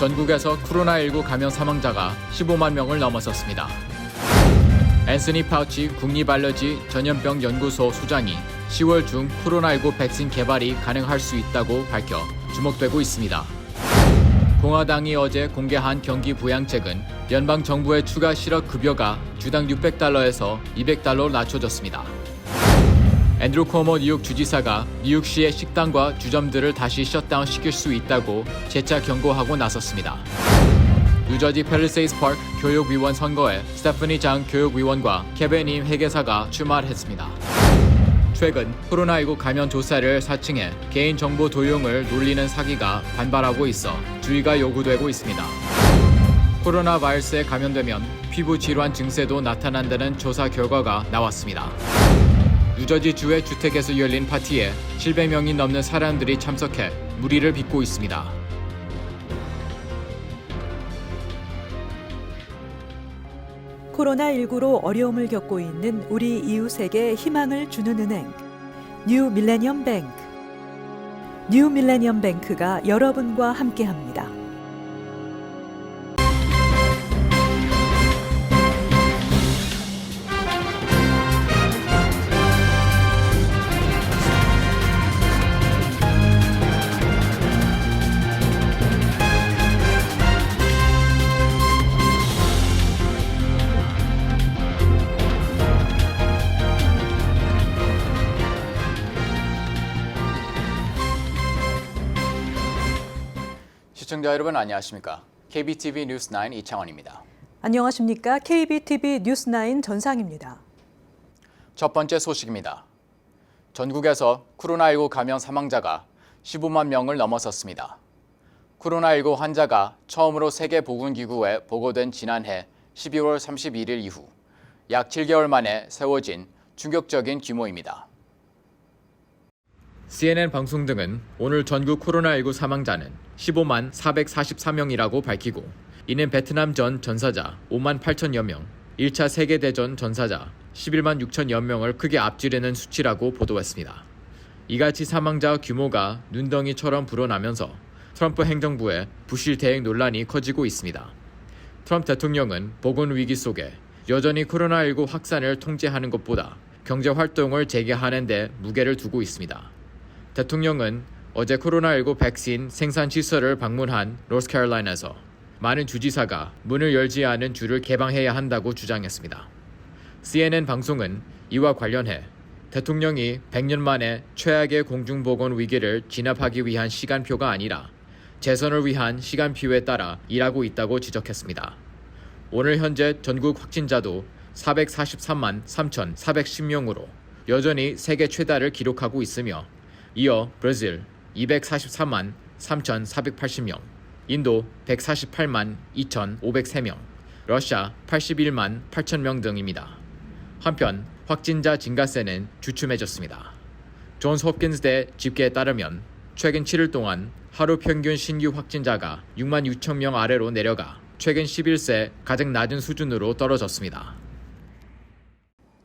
전국에서 코로나19 감염 사망자가 15만 명을 넘어섰습니다. 앤서니 파우치 국립알러지 전염병 연구소 수장이 10월 중 코로나19 백신 개발이 가능할 수 있다고 밝혀 주목되고 있습니다. 공화당이 어제 공개한 경기 부양책은 연방 정부의 추가 실업 급여가 주당 $600에서 $200로 낮춰졌습니다. 앤드루 코모 뉴욕 주지사가 뉴욕시의 식당과 주점들을 다시 셧다운 시킬 수 있다고 재차 경고하고 나섰습니다. 뉴저지 팰리세이드 파크 교육위원 선거에 스테프니 장 교육위원과 케빈 임 회계사가 출마했습니다. 최근 코로나19 감염 조사를 사칭해 개인정보 도용을 놀리는 사기가 반발하고 있어 주의가 요구되고 있습니다. 코로나 바이러스에 감염되면 피부 질환 증세도 나타난다는 조사 결과가 나왔습니다. 뉴저지주의 주택에서 열린 파티에 700명이 넘는 사람들이 참석해 무리를 빚고 있습니다. 코로나19로 어려움을 겪고 있는 우리 이웃에게 희망을 주는 은행, 뉴 밀레니엄 뱅크. 뉴 밀레니엄 뱅크가 여러분과 함께합니다. 시청자 여러분 안녕하십니까? KBTV 뉴스9 이창원입니다. 안녕하십니까? KBTV 뉴스9 전상입니다. 첫 번째 소식입니다. 전국에서 코로나19 감염 사망자가 15만 명을 넘어섰습니다. 코로나19 환자가 처음으로 세계보건기구에 보고된 지난해 12월 31일 이후 약 7개월 만에 세워진 충격적인 규모입니다. CNN 방송 등은 오늘 전국 코로나19 사망자는 15만 444명이라고 밝히고 이는 베트남 전 전사자 5만 8천여 명, 1차 세계대전 전사자 11만 6천여 명을 크게 앞지르는 수치라고 보도했습니다. 이같이 사망자 규모가 눈덩이처럼 불어나면서 트럼프 행정부의 부실 대응 논란이 커지고 있습니다. 트럼프 대통령은 보건위기 속에 여전히 코로나19 확산을 통제하는 것보다 경제활동을 재개하는 데 무게를 두고 있습니다. 대통령은 어제 코로나19 백신 생산 시설을 방문한 노스캐롤라이나에서 많은 주지사가 문을 열지 않은 주를 개방해야 한다고 주장했습니다. CNN 방송은 이와 관련해 대통령이 100년 만에 최악의 공중보건 위기를 진압하기 위한 시간표가 아니라 재선을 위한 시간표에 따라 일하고 있다고 지적했습니다. 오늘 현재 전국 확진자도 443만 3,410명으로 여전히 세계 최다를 기록하고 있으며 이어 브라질 243만 3,480명, 인도 148만 2,503명, 러시아 81만 8천명 등입니다. 한편 확진자 증가세는 주춤해졌습니다. 존스 홉킨스대 집계에 따르면 최근 7일 동안 하루 평균 신규 확진자가 6만 6천 명 아래로 내려가 최근 11세 가장 낮은 수준으로 떨어졌습니다.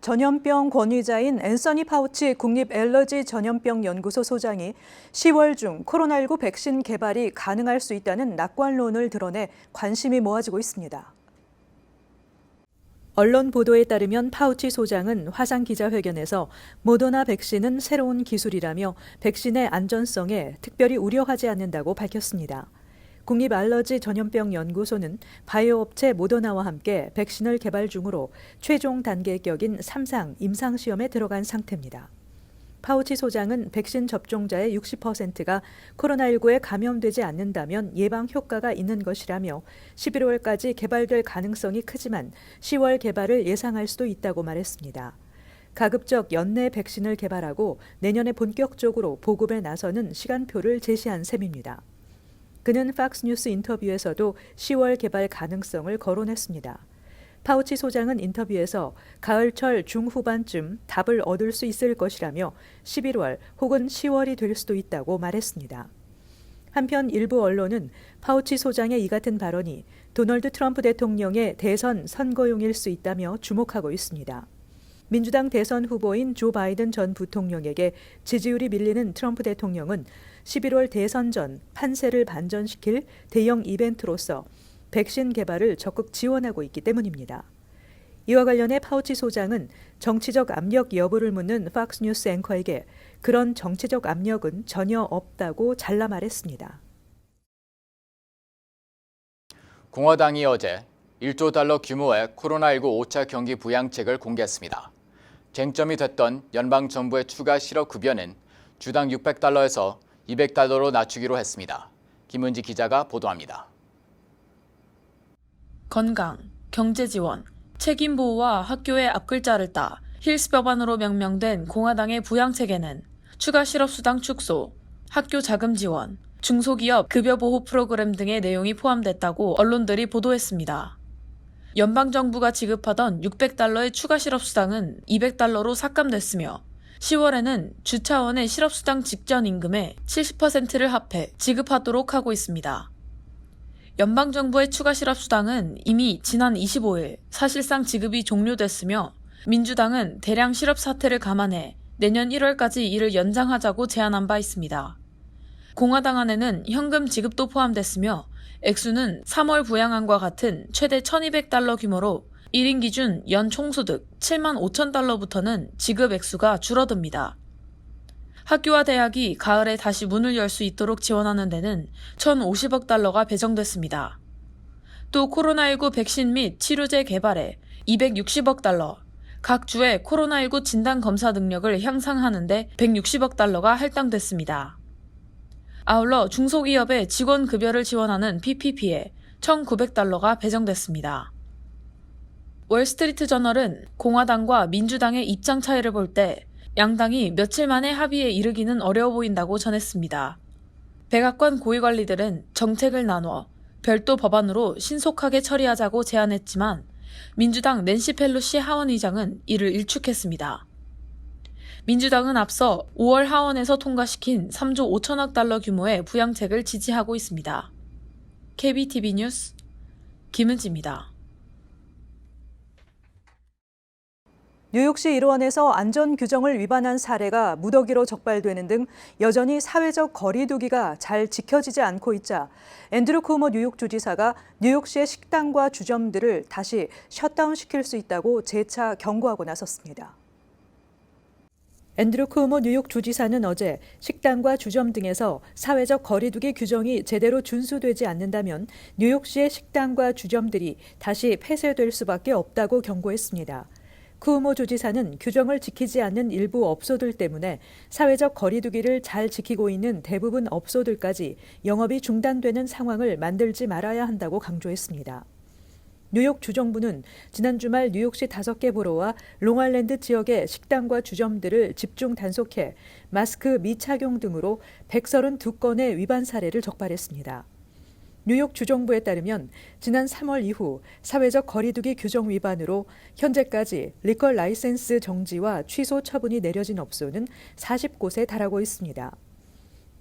전염병 권위자인 앤서니 파우치 국립알러지 전염병 연구소 소장이 10월 중 코로나19 백신 개발이 가능할 수 있다는 낙관론을 드러내 관심이 모아지고 있습니다. 언론 보도에 따르면 파우치 소장은 화상 기자회견에서 모더나 백신은 새로운 기술이라며 백신의 안전성에 특별히 우려하지 않는다고 밝혔습니다. 국립알러지 전염병 연구소는 바이오 업체 모더나와 함께 백신을 개발 중으로 최종 단계 격인 3상 임상시험에 들어간 상태입니다. 파우치 소장은 백신 접종자의 60%가 코로나19에 감염되지 않는다면 예방 효과가 있는 것이라며 11월까지 개발될 가능성이 크지만 10월 개발을 예상할 수도 있다고 말했습니다. 가급적 연내 백신을 개발하고 내년에 본격적으로 보급에 나서는 시간표를 제시한 셈입니다. 그는 팍스뉴스 인터뷰에서도 10월 개발 가능성을 거론했습니다. 파우치 소장은 인터뷰에서 가을철 중후반쯤 답을 얻을 수 있을 것이라며 11월 혹은 10월이 될 수도 있다고 말했습니다. 한편 일부 언론은 파우치 소장의 이 같은 발언이 도널드 트럼프 대통령의 대선 선거용일 수 있다며 주목하고 있습니다. 민주당 대선 후보인 조 바이든 전 부통령에게 지지율이 밀리는 트럼프 대통령은 11월 대선 전 판세를 반전시킬 대형 이벤트로서 백신 개발을 적극 지원하고 있기 때문입니다. 이와 관련해 파우치 소장은 정치적 압력 여부를 묻는 팍스뉴스 앵커에게 그런 정치적 압력은 전혀 없다고 잘라 말했습니다. 공화당이 어제 1조 달러 규모의 코로나19 5차 경기 부양책을 공개했습니다. 쟁점이 됐던 연방정부의 추가 실업 급여는 주당 600달러에서 200달러로 낮추기로 했습니다. 김은지 기자가 보도합니다. 건강, 경제 지원, 책임 보호와 학교의 앞글자를 따 힐스 법안으로 명명된 공화당의 부양책에는 추가 실업수당 축소, 학교 자금 지원, 중소기업 급여 보호 프로그램 등의 내용이 포함됐다고 언론들이 보도했습니다. 연방정부가 지급하던 600달러의 추가 실업수당은 200달러로 삭감됐으며 10월에는 주 차원의 실업수당 직전 임금의 70%를 합해 지급하도록 하고 있습니다. 연방정부의 추가 실업수당은 이미 지난 25일 사실상 지급이 종료됐으며 민주당은 대량 실업 사태를 감안해 내년 1월까지 이를 연장하자고 제안한 바 있습니다. 공화당 안에는 현금 지급도 포함됐으며 액수는 3월 부양안과 같은 최대 1,200달러 규모로 1인 기준 연 총소득 7만 5천 달러부터는 지급 액수가 줄어듭니다. 학교와 대학이 가을에 다시 문을 열 수 있도록 지원하는 데는 1,050억 달러가 배정됐습니다. 또 코로나19 백신 및 치료제 개발에 260억 달러, 각 주의 코로나19 진단 검사 능력을 향상하는 데 160억 달러가 할당됐습니다. 아울러 중소기업의 직원 급여를 지원하는 PPP에 1,900달러가 배정됐습니다. 월스트리트 저널은 공화당과 민주당의 입장 차이를 볼 때 양당이 며칠 만에 합의에 이르기는 어려워 보인다고 전했습니다. 백악관 고위관리들은 정책을 나눠 별도 법안으로 신속하게 처리하자고 제안했지만 민주당 낸시 펠로시 하원의장은 이를 일축했습니다. 민주당은 앞서 5월 하원에서 통과시킨 3조 5천억 달러 규모의 부양책을 지지하고 있습니다. KBTV 뉴스 김은지입니다. 뉴욕시 일원에서 안전 규정을 위반한 사례가 무더기로 적발되는 등 여전히 사회적 거리 두기가 잘 지켜지지 않고 있자 앤드류 쿠오모 뉴욕 주지사가 뉴욕시의 식당과 주점들을 다시 셧다운시킬 수 있다고 재차 경고하고 나섰습니다. 앤드류 쿠오모 뉴욕 주지사는 어제 식당과 주점 등에서 사회적 거리 두기 규정이 제대로 준수되지 않는다면 뉴욕시의 식당과 주점들이 다시 폐쇄될 수밖에 없다고 경고했습니다. 쿠오모 주지사는 규정을 지키지 않는 일부 업소들 때문에 사회적 거리 두기를 잘 지키고 있는 대부분 업소들까지 영업이 중단되는 상황을 만들지 말아야 한다고 강조했습니다. 뉴욕 주정부는 지난 주말 뉴욕시 5개 보로와 롱아일랜드 지역의 식당과 주점들을 집중 단속해 마스크 미착용 등으로 132건의 위반 사례를 적발했습니다. 뉴욕 주정부에 따르면 지난 3월 이후 사회적 거리두기 규정 위반으로 현재까지 리커 라이센스 정지와 취소 처분이 내려진 업소는 40곳에 달하고 있습니다.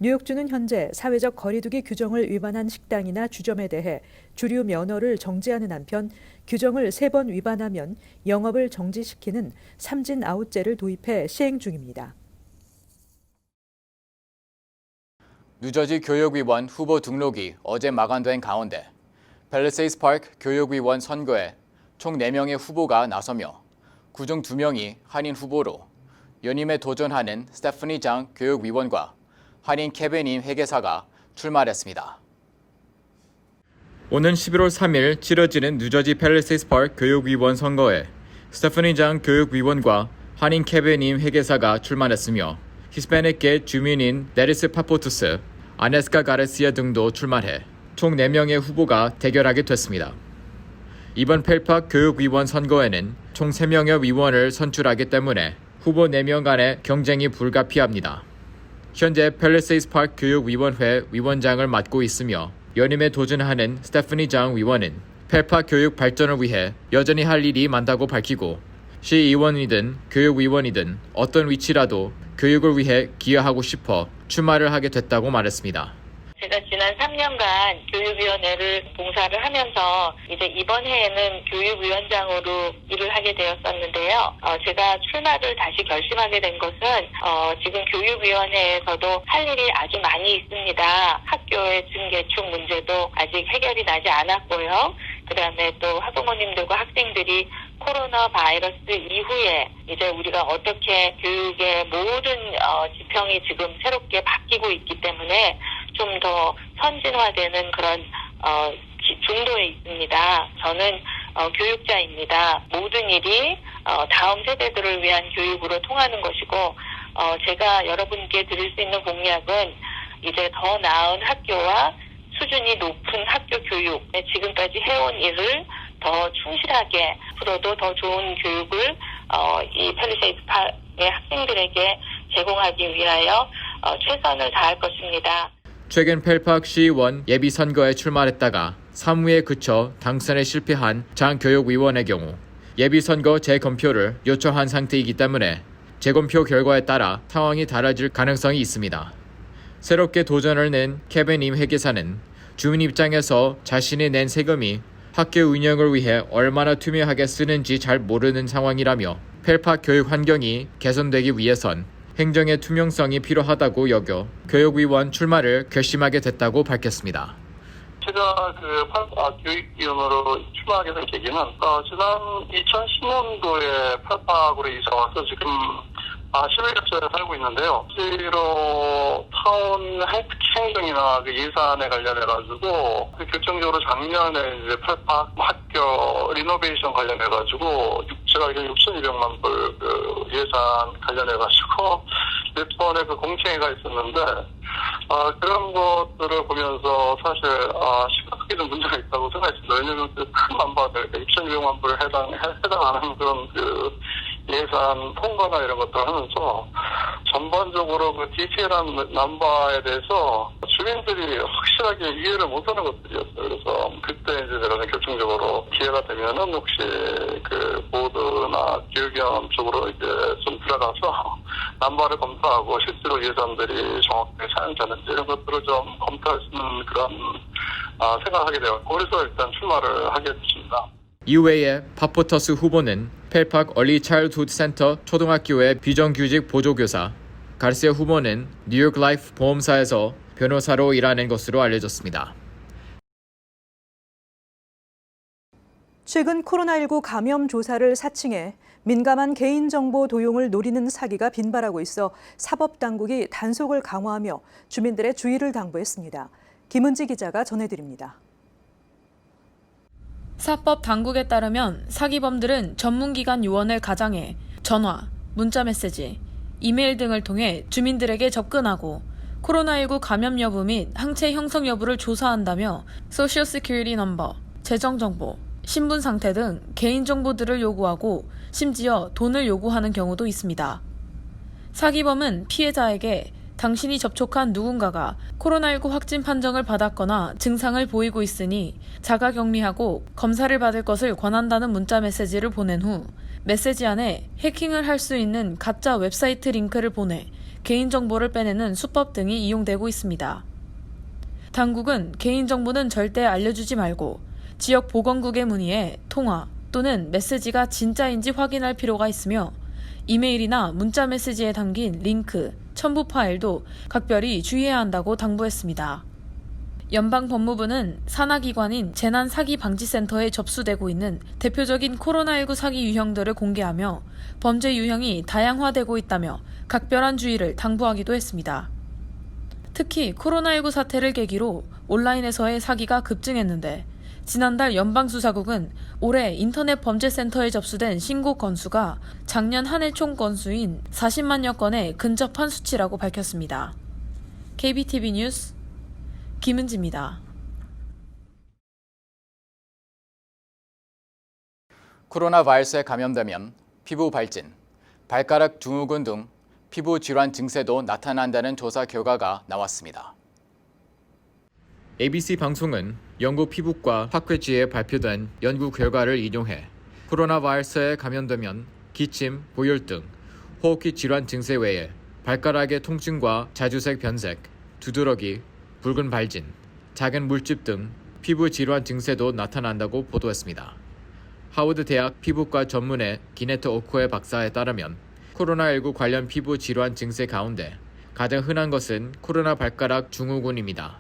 뉴욕주는 현재 사회적 거리두기 규정을 위반한 식당이나 주점에 대해 주류 면허를 정지하는 한편 규정을 3번 위반하면 영업을 정지시키는 삼진 아웃제를 도입해 시행 중입니다. 뉴저지 교육위원 후보 등록이 어제 마감된 가운데 팰리세이스 파크 교육위원 선거에 총 4명의 후보가 나서며 그중 2명이 한인 후보로 연임에 도전하는 스테프니 장 교육위원과 한인 케빈 회계사가 출마했습니다. 오는 11월 3일 치러지는 뉴저지 팰리세이스 파크 교육위원 선거에 스테프니 장 교육위원과 한인 케빈 회계사가 출마했으며 히스패닉계 주민인 데리스 파포투스, 아네스카 가레시아 등도 출마해 총 4명의 후보가 대결하게 됐습니다. 이번 펠팍 교육위원 선거에는 총 3명의 위원을 선출하기 때문에 후보 4명 간의 경쟁이 불가피합니다. 현재 팰리세이스 파크 교육위원회 위원장을 맡고 있으며 연임에 도전하는 스테프니 장 위원은 펠팍 교육 발전을 위해 여전히 할 일이 많다고 밝히고 시의원이든 교육위원이든 어떤 위치라도 교육을 위해 기여하고 싶어 출마를 하게 됐다고 말했습니다. 제가 지난 3년간 교육위원회를 봉사를 하면서 이제 이번 해에는 교육위원장으로 일을 하게 되었었는데요. 제가 출마를 다시 결심하게 된 것은 지금 교육위원회에서도 할 일이 아주 많이 있습니다. 학교의 증개축 문제도 아직 해결이 나지 않았고요. 그다음에 또 학부모님들과 학생들이 코로나 바이러스 이후에 이제 우리가 어떻게 교육의 모든 지평이 지금 새롭게 바뀌고 있기 때문에 좀 더 선진화되는 그런 중도에 있습니다. 저는 교육자입니다. 모든 일이 다음 세대들을 위한 교육으로 통하는 것이고 제가 여러분께 드릴 수 있는 공약은 이제 더 나은 학교와 수준이 높은 학교 교육, 지금까지 해온 일을 더 충실하게 앞으로도 더 좋은 교육을 이 팰리세이드 파크의 학생들에게 제공하기 위하여 최선을 다할 것입니다. 최근 펠팍 시의원 예비선거에 출마했다가 사무에 그쳐 당선에 실패한 장 교육위원의 경우 예비선거 재검표를 요청한 상태이기 때문에 재검표 결과에 따라 상황이 달라질 가능성이 있습니다. 새롭게 도전을 낸 케빈 임 회계사는 주민 입장에서 자신이 낸 세금이 학교 운영을 위해 얼마나 투명하게 쓰는지 잘 모르는 상황이라며 펠팍 교육 환경이 개선되기 위해선 행정의 투명성이 필요하다고 여겨 교육위원 출마를 결심하게 됐다고 밝혔습니다. 제가 교육위원으로 출마하게 된 계기는 지난 2010년도에 펠팍으로 이사 와서 지금 11년째 살고 있는데요. 실제로 타운 행정이나 예산에 관련해가지고 결정적으로 작년에 이제 펠팍 학교 리노베이션 관련해가지고 제가 6,200만 불 예산 관련해가지고 몇 번의 공청회가 있었는데 그런 것들을 보면서 사실 심각하게 좀 문제가 있다고 생각했습니다. 왜냐하면 큰 남바들 6,200만 불에 해당하는 그런 예산 통과나 이런 것들을 하면서 전반적으로 DTL한 남바에 대해서 주민들이 확실하게 이해를 못하는 것들이었어요. 그래서 그때 이제 제가 결정적으로 기회가 되면은 혹시 보드나 교육위원 쪽으로 이제 좀 들어가서 남바를 검토하고 실제로 예산들이 정확하게 사용되는지 이런 것들을 좀 검토할 수 있는 그런 생각하게 되었고 그래서 일단 출마를 하게 됐습니다. 이외에 파포터스 후보는 펠팍 얼리 차일드후드 센터 초등학교의 비정규직 보조교사, 가르시아 후보는 뉴욕 라이프 보험사에서 변호사로 일하는 것으로 알려졌습니다. 최근 코로나19 감염 조사를 사칭해 민감한 개인정보 도용을 노리는 사기가 빈발하고 있어 사법당국이 단속을 강화하며 주민들의 주의를 당부했습니다. 김은지 기자가 전해드립니다. 사법 당국에 따르면 사기범들은 전문기관 요원을 가장해 전화, 문자메시지, 이메일 등을 통해 주민들에게 접근하고 코로나19 감염 여부 및 항체 형성 여부를 조사한다며 소셜 시큐리티 넘버, 재정정보, 신분 상태 등 개인정보들을 요구하고 심지어 돈을 요구하는 경우도 있습니다. 사기범은 피해자에게 당신이 접촉한 누군가가 코로나19 확진 판정을 받았거나 증상을 보이고 있으니 자가격리하고 검사를 받을 것을 권한다는 문자 메시지를 보낸 후 메시지 안에 해킹을 할 수 있는 가짜 웹사이트 링크를 보내 개인정보를 빼내는 수법 등이 이용되고 있습니다. 당국은 개인정보는 절대 알려주지 말고 지역 보건국에 문의해 통화 또는 메시지가 진짜인지 확인할 필요가 있으며 이메일이나 문자 메시지에 담긴 링크, 첨부 파일도 각별히 주의해야 한다고 당부했습니다. 연방법무부는 산하기관인 재난사기방지센터에 접수되고 있는 대표적인 코로나19 사기 유형들을 공개하며 범죄 유형이 다양화되고 있다며 각별한 주의를 당부하기도 했습니다. 특히 코로나19 사태를 계기로 온라인에서의 사기가 급증했는데 지난달 연방수사국은 올해 인터넷 범죄센터에 접수된 신고 건수가 작년 한 해 총 건수인 40만여 건에 근접한 수치라고 밝혔습니다. KBTV 뉴스 김은지입니다. 코로나 바이러스에 감염되면 피부 발진, 발가락 증후군 등 피부 질환 증세도 나타난다는 조사 결과가 나왔습니다. ABC 방송은 영국 피부과 학회지에 발표된 연구 결과를 인용해 코로나 바이러스에 감염되면 기침, 고열등, 호흡기 질환 증세 외에 발가락의 통증과 자주색 변색, 두드러기, 붉은 발진, 작은 물집 등 피부 질환 증세도 나타난다고 보도했습니다. 하워드 대학 피부과 전문의 기네트 오코의 박사에 따르면 코로나19 관련 피부 질환 증세 가운데 가장 흔한 것은 코로나 발가락 증후군입니다.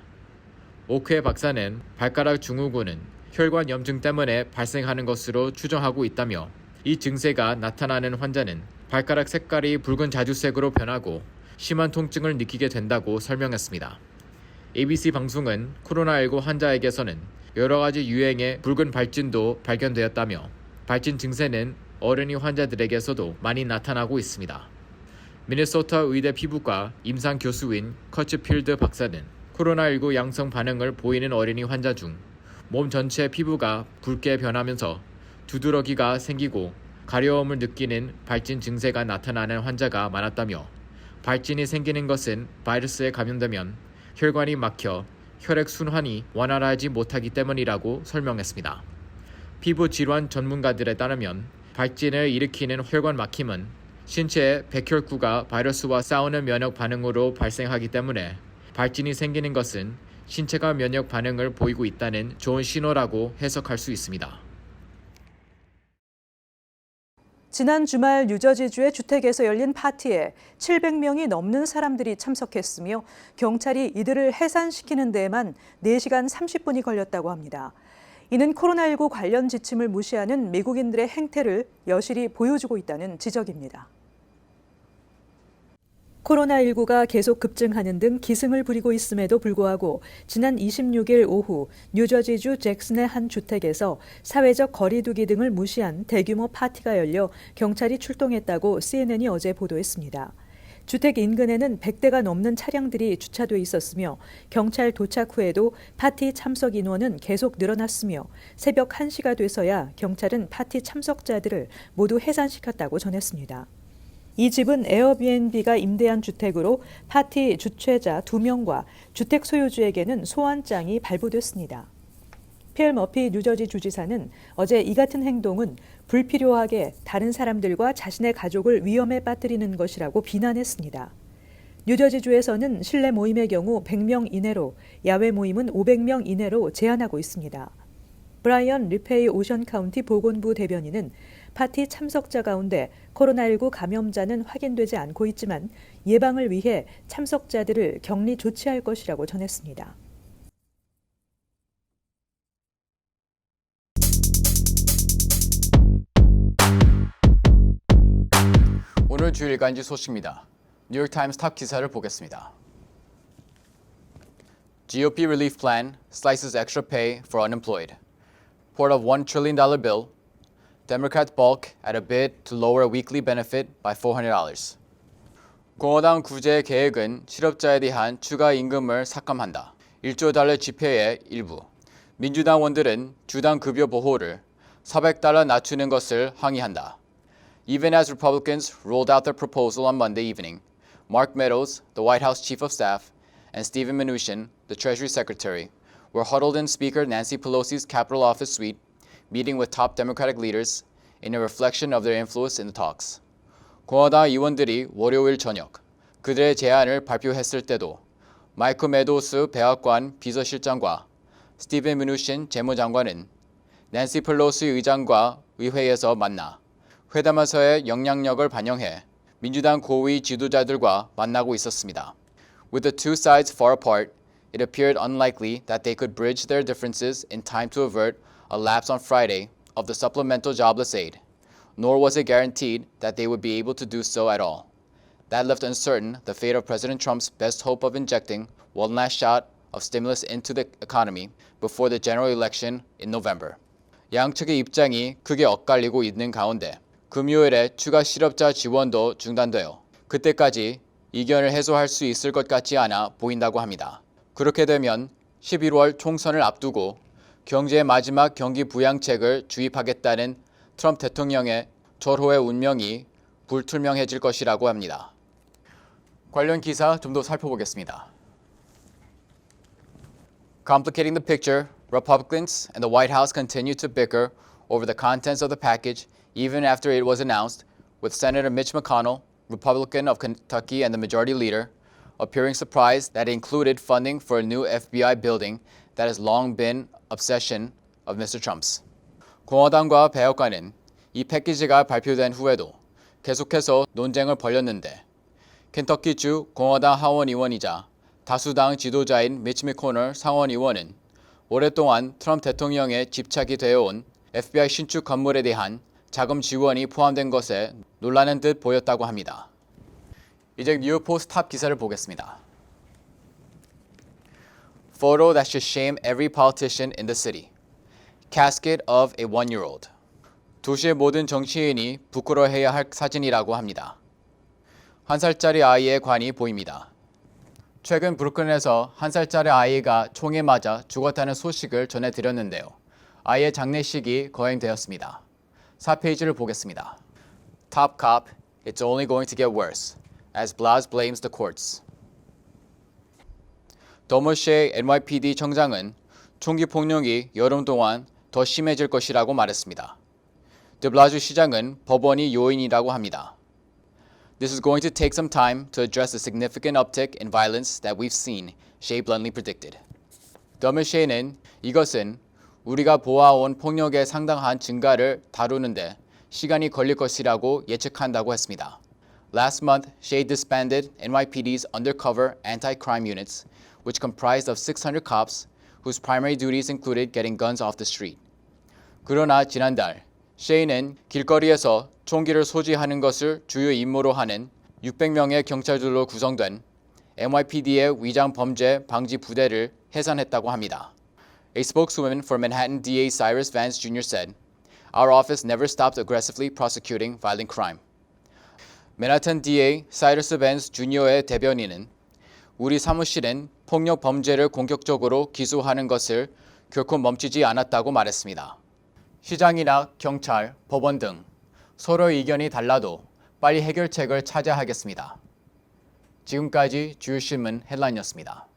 오코의 박사는 발가락 증후군은 혈관 염증 때문에 발생하는 것으로 추정하고 있다며 이 증세가 나타나는 환자는 발가락 색깔이 붉은 자주색으로 변하고 심한 통증을 느끼게 된다고 설명했습니다. ABC 방송은 코로나19 환자에게서는 여러 가지 유행의 붉은 발진도 발견되었다며 발진 증세는 어린이 환자들에게서도 많이 나타나고 있습니다. 미네소타 의대 피부과 임상 교수인 커츠필드 박사는 코로나19 양성 반응을 보이는 어린이 환자 중 몸 전체 피부가 붉게 변하면서 두드러기가 생기고 가려움을 느끼는 발진 증세가 나타나는 환자가 많았다며 발진이 생기는 것은 바이러스에 감염되면 혈관이 막혀 혈액 순환이 원활하지 못하기 때문이라고 설명했습니다. 피부 질환 전문가들에 따르면 발진을 일으키는 혈관 막힘은 신체의 백혈구가 바이러스와 싸우는 면역 반응으로 발생하기 때문에 발진이 생기는 것은 신체가 면역 반응을 보이고 있다는 좋은 신호라고 해석할 수 있습니다. 지난 주말 뉴저지주의 주택에서 열린 파티에 700명이 넘는 사람들이 참석했으며 경찰이 이들을 해산시키는 데에만 4시간 30분이 걸렸다고 합니다. 이는 코로나19 관련 지침을 무시하는 미국인들의 행태를 여실히 보여주고 있다는 지적입니다. 코로나19가 계속 급증하는 등 기승을 부리고 있음에도 불구하고 지난 26일 오후 뉴저지주 잭슨의 한 주택에서 사회적 거리두기 등을 무시한 대규모 파티가 열려 경찰이 출동했다고 CNN이 어제 보도했습니다. 주택 인근에는 100대가 넘는 차량들이 주차돼 있었으며 경찰 도착 후에도 파티 참석 인원은 계속 늘어났으며 새벽 1시가 돼서야 경찰은 파티 참석자들을 모두 해산시켰다고 전했습니다. 이 집은 에어비앤비가 임대한 주택으로 파티 주최자 2명과 주택 소유주에게는 소환장이 발부됐습니다. 필 머피 뉴저지 주지사는 어제 이 같은 행동은 불필요하게 다른 사람들과 자신의 가족을 위험에 빠뜨리는 것이라고 비난했습니다. 뉴저지주에서는 실내 모임의 경우 100명 이내로, 야외 모임은 500명 이내로 제한하고 있습니다. 브라이언 리페이 오션 카운티 보건부 대변인은 파티 참석자 가운데 코로나19 감염자는 확인되지 않고 있지만 예방을 위해 참석자들을 격리 조치할 것이라고 전했습니다. 오늘 주요 일간지 소식입니다. 뉴욕타임스 탑 기사를 보겠습니다. GOP relief plan slices extra pay for unemployed. Port of $1 trillion bill. Democrats balk at a bid to lower weekly benefit by $400. 공화당 구제 계획은 실업자에 대한 추가 임금을 삭감한다. 1조 달러 지폐의 일부. 민주당 의원들은 주당 급여 보호를 $400 낮추는 것을 항의한다. Even as Republicans rolled out their proposal on Monday evening, Mark Meadows, the White House Chief of Staff, and Steven Mnuchin, the Treasury Secretary, were huddled in Speaker Nancy Pelosi's Capitol Office suite, meeting with top Democratic leaders in a reflection of their influence in the talks. 공화당 의원들이 월요일 저녁 그들의 제안을 발표했을 때도 마이크 메도스 백악관 비서실장과 스티븐 뮤누신 재무장관은 낸시 펠로시 의장과 의회에서 만나 회담에서의 영향력을 반영해 민주당 고위 지도자들과 만나고 있었습니다. With the two sides far apart, it appeared unlikely that they could bridge their differences in time to avert a lapse on Friday of the supplemental jobless aid, nor was it guaranteed that they would be able to do so at all. That left uncertain the fate of President Trump's best hope of injecting one last shot of stimulus into the economy before the general election in November. 양측의 입장이 크게 엇갈리고 있는 가운데 금요일에 추가 실업자 지원도 중단되어 그때까지 이견을 해소할 수 있을 것 같지 않아 보인다고 합니다. 그렇게 되면 11월 총선을 앞두고 경제의 마지막 경기 부양책을 주입하겠다는 트럼프 대통령의 절호의 운명이 불투명해질 것이라고 합니다. 관련 기사 좀 더 살펴보겠습니다. Complicating the picture, Republicans and the White House continue to bicker over the contents of the package even after it was announced, with Senator Mitch McConnell, Republican of Kentucky and the majority leader, appearing surprised that it included funding for a new FBI building that has long been obsession of Mr. Trump's. 공화당과 배역과는 이 패키지가 발표된 후에도 계속해서 논쟁을 벌였는데 켄터키주 공화당 하원의원이자 다수당 지도자인 미치 미코너 상원의원은 오랫동안 트럼프 대통령의 집착이 되어온 FBI 신축 건물에 대한 자금 지원이 포함된 것에 놀라는 듯 보였다고 합니다. 이제 뉴욕포스트 탑 기사를 보겠습니다. Photo that should shame every politician in the city. Casket of a one-year-old. 도시의 모든 정치인이 부끄러워해야 할 사진이라고 합니다. 1살짜리 아이의 관이 보입니다. 최근 브루클린에서 1살짜리 아이가 총에 맞아 죽었다는 소식을 전해드렸는데요. 아이의 장례식이 거행되었습니다. 4페이지를 보겠습니다. Top cop, it's only going to get worse, as Blas blames the courts. 더머쉐 NYPD 청장은 총기 폭력이 여름 동안 더 심해질 것이라고 말했습니다. 드블라주 시장은 법원이 요인이라고 합니다. This is going to take some time to address the significant uptick in violence that we've seen, Shea bluntly predicted. 더머쉐는 이것은 우리가 보아온 폭력의 상당한 증가를 다루는데 시간이 걸릴 것이라고 예측한다고 했습니다. Last month, Shea disbanded NYPD's undercover anti-crime units, which comprised of 600 cops whose primary duties included getting guns off the street. 그러나 지난달, 셰이는 길거리에서 총기를 소지하는 것을 주요 임무로 하는 600명의 경찰들로 구성된 NYPD의 위장 범죄 방지 부대를 해산했다고 합니다. A spokeswoman for Manhattan DA Cyrus Vance Jr. said, "Our office never stopped aggressively prosecuting violent crime." 맨하탄 DA 사이러스 밴스 주니어의 대변인은 우리 사무실은 폭력 범죄를 공격적으로 기소하는 것을 결코 멈추지 않았다고 말했습니다. 시장이나 경찰, 법원 등 서로 의견이 달라도 빨리 해결책을 찾아야 하겠습니다. 지금까지 주요 신문 헤드라인이었습니다.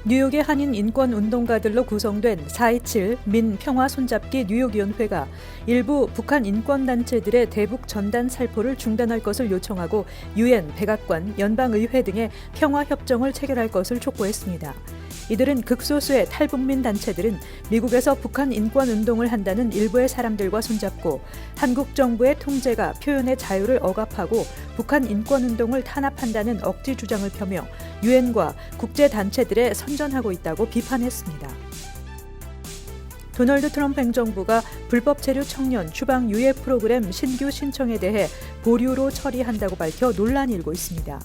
뉴욕의 한인 인권 운동가들로 구성된 4.27 민평화 손잡기 뉴욕위원회가 일부 북한 인권단체들의 대북 전단 살포를 중단할 것을 요청하고 유엔, 백악관, 연방의회 등의 평화협정을 체결할 것을 촉구했습니다. 이들은 극소수의 탈북민 단체들은 미국에서 북한 인권 운동을 한다는 일부의 사람들과 손잡고 한국 정부의 통제가 표현의 자유를 억압하고 북한 인권 운동을 탄압한다는 억지 주장을 펴며 유엔과 국제 단체들에 선전하고 있다고 비판했습니다. 도널드 트럼프 행정부가 불법 체류 청년 추방 유예 프로그램 신규 신청에 대해 보류로 처리한다고 밝혀 논란이 일고 있습니다.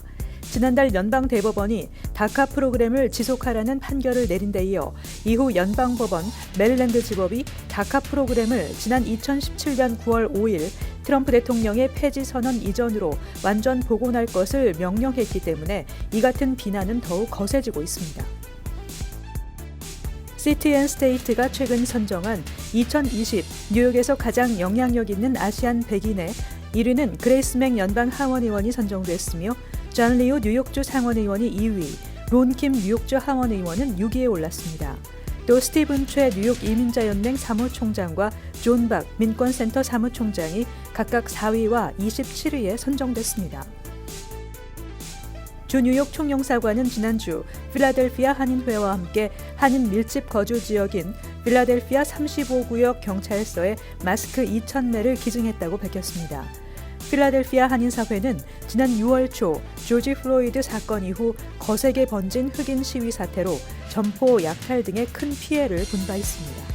지난달 연방대법원이 다카 프로그램을 지속하라는 판결을 내린 데 이어 이후 연방법원 메릴랜드 지법이 다카 프로그램을 지난 2017년 9월 5일 트럼프 대통령의 폐지 선언 이전으로 완전 복원할 것을 명령했기 때문에 이 같은 비난은 더욱 거세지고 있습니다. 시티앤스테이트가 최근 선정한 2020 뉴욕에서 가장 영향력 있는 아시안 100인에 1위는 그레이스 맥 연방 하원의원이 선정됐으며 존 리오 뉴욕주 상원의원이 2위, 론 킴 뉴욕주 하원의원은 6위에 올랐습니다. 또 스티븐 최 뉴욕 이민자연맹 사무총장과 존 박 민권센터 사무총장이 각각 4위와 27위에 선정됐습니다. 주 뉴욕 총영사관은 지난주 필라델피아 한인회와 함께 한인 밀집 거주 지역인 필라델피아 35구역 경찰서에 마스크 2,000매를 기증했다고 밝혔습니다. 필라델피아 한인사회는 지난 6월 초 조지 플로이드 사건 이후 거세게 번진 흑인 시위 사태로 점포 약탈 등의 큰 피해를 본 바 있습니다.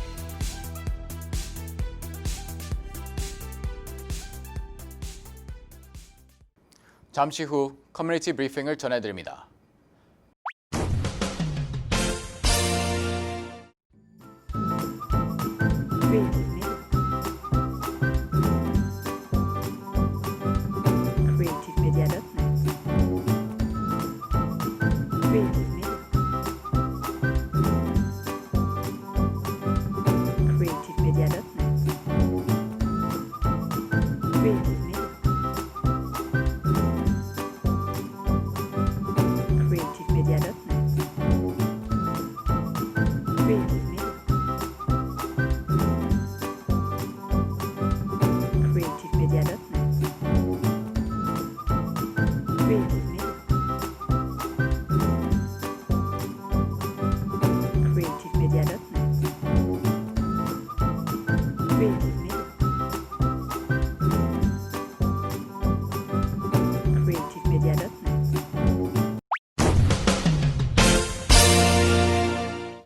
잠시 후 커뮤니티 브리핑을 전해드립니다.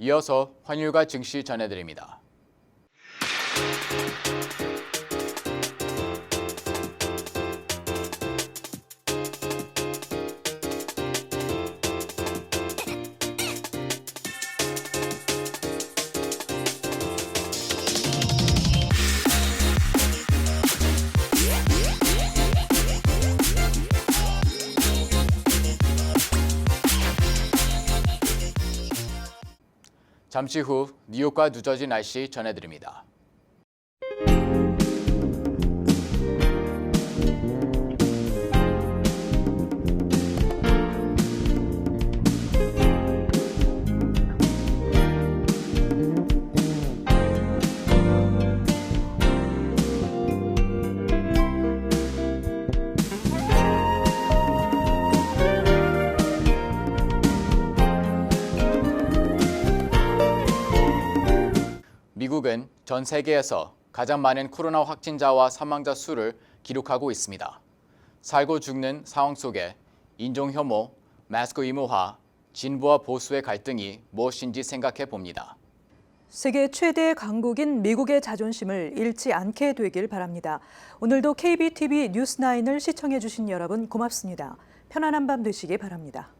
이어서 환율과 증시 전해드립니다. 잠시 후 뉴욕과 뉴저지 날씨 전해드립니다. 미국은 전 세계에서 가장 많은 코로나 확진자와 사망자 수를 기록하고 있습니다. 살고 죽는 상황 속에 인종 혐오, 마스크 의무화, 진보와 보수의 갈등이 무엇인지 생각해 봅니다. 세계 최대 강국인 미국의 자존심을 잃지 않게 되길 바랍니다. 오늘도 KBTV 뉴스9을 시청해 주신 여러분 고맙습니다. 편안한 밤 되시기 바랍니다.